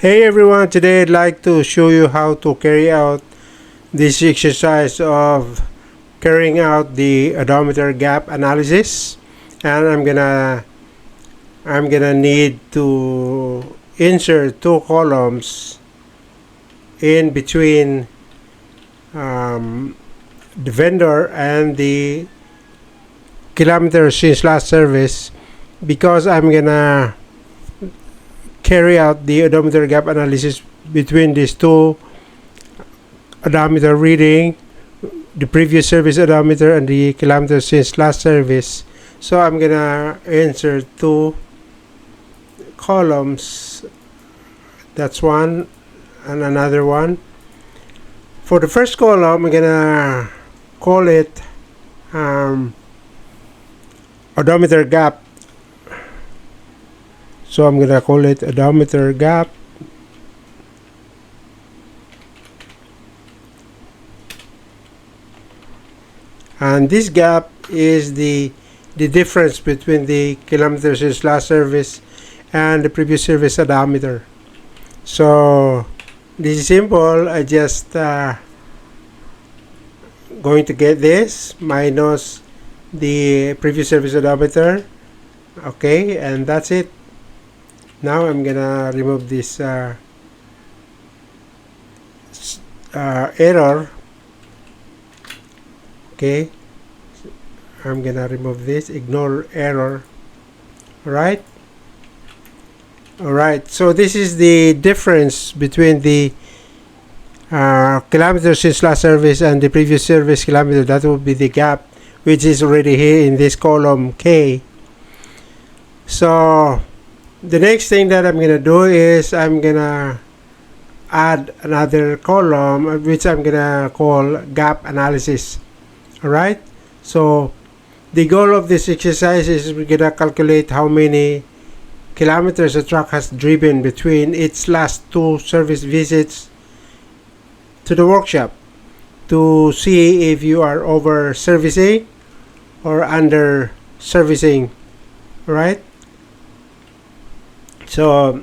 Hey everyone, today I'd like to show you how to carry out this exercise of carrying out the odometer gap analysis, and I'm gonna need to insert two columns in between the vendor and the kilometers since last service, because I'm gonna carry out the odometer gap analysis between these two odometer reading, the previous service odometer and the kilometers since last service. So I'm gonna insert two columns, that's one and another one. For the first column, I'm gonna call it odometer gap. So I'm gonna call it odometer gap, and this gap is the difference between the kilometers since last service and the previous service odometer. So this is simple. I just going to get this minus the previous service odometer. Okay, and that's it. Now I'm gonna remove this error. Okay, I'm gonna remove this, ignore error. Alright, so this is the difference between the kilometers since last service and the previous service kilometer. That will be the gap, which is already here in this column K. So the next thing that I'm gonna do is I'm gonna add another column, which I'm gonna call gap analysis. Alright, so the goal of this exercise is we're gonna calculate how many kilometers a truck has driven between its last two service visits to the workshop, to see if you are over servicing or under servicing. Right? So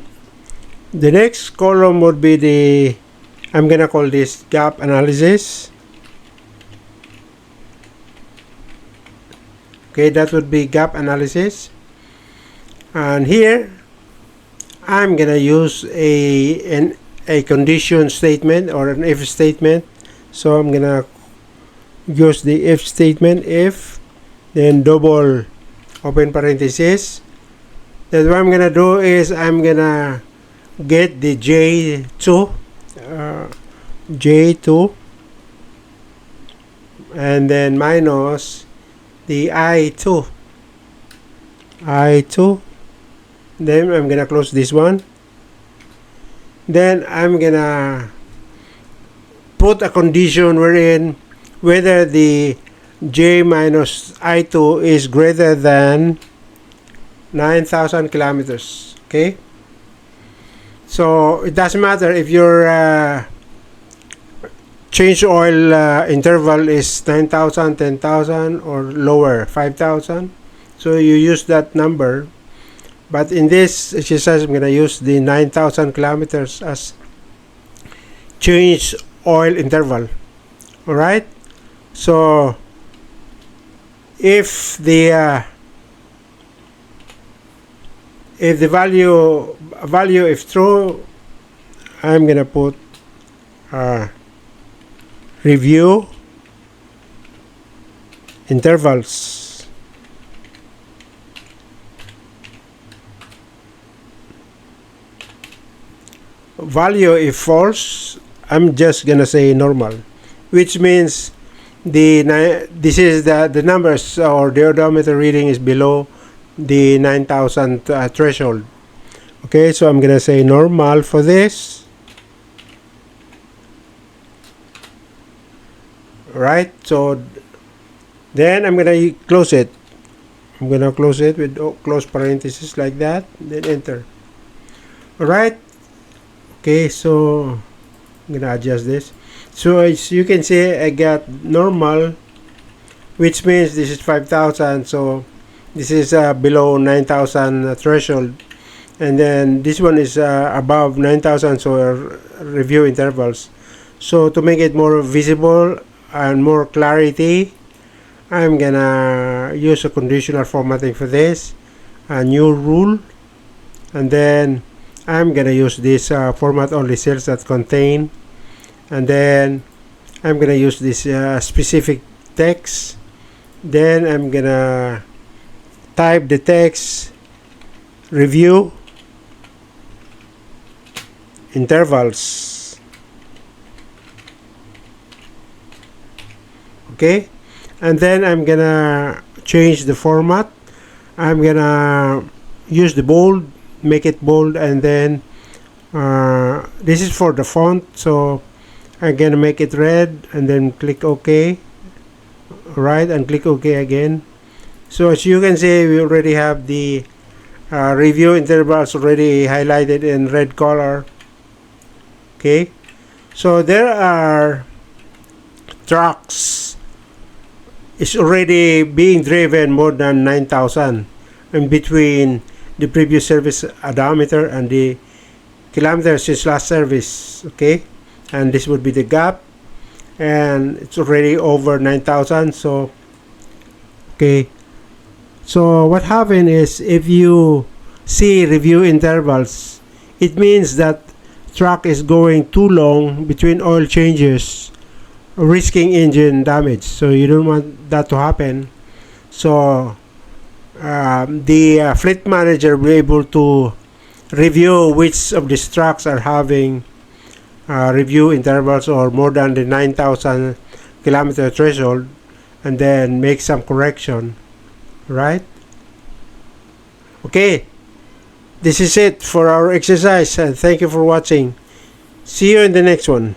the next column would be I'm gonna call this gap analysis. Okay, that would be gap analysis, and here I'm gonna use a condition statement or an if statement. So I'm gonna use the if statement, if, then double open parenthesis. Then what I'm gonna do is I'm gonna get the J2, and then minus the I2. Then I'm gonna close this one. Then I'm gonna put a condition wherein whether the J minus I2 is greater than 9,000 kilometers. Okay, so it doesn't matter if your change oil interval is 9,000, 10,000, or lower, 5,000. So you use that number, but in this exercise I'm going to use the 9,000 kilometers as change oil interval. Alright, so if the value if true, I'm gonna put review intervals. Value if false, I'm just gonna say normal, which means this is the numbers or the odometer reading is below the 9,000 threshold. Okay, so I'm gonna say normal for this. Right, so then I'm gonna close it. I'm gonna close it with close parenthesis like that, then enter. Alright, okay, so I'm gonna adjust this. So as you can see, I got normal, which means this is 5,000, so this is below 9,000 threshold. and then this one is above 9,000, so review intervals. So to make it more visible and more clarity, I'm gonna use a conditional formatting for this, a new rule, and then I'm gonna use this format only cells that contain, and then I'm gonna use this specific text. Then I'm gonna type the text review intervals. Okay, and then I'm gonna change the format. I'm gonna use the bold, make it bold, and then this is for the font, so I'm gonna make it red and then click OK. Right, and click OK again. So as you can see, we already have the review intervals already highlighted in red color. Okay, so there are trucks is already being driven more than 9,000 in between the previous service odometer and the kilometers since last service. Okay, and this would be the gap, and it's already over 9,000. So okay, so what happened is, if you see review intervals, it means that truck is going too long between oil changes, risking engine damage. So you don't want that to happen. So the fleet manager will be able to review which of these trucks are having review intervals or more than the 9,000 kilometer threshold, and then make some correction, right? Okay, this is it for our exercise, and thank you for watching. See you in the next one.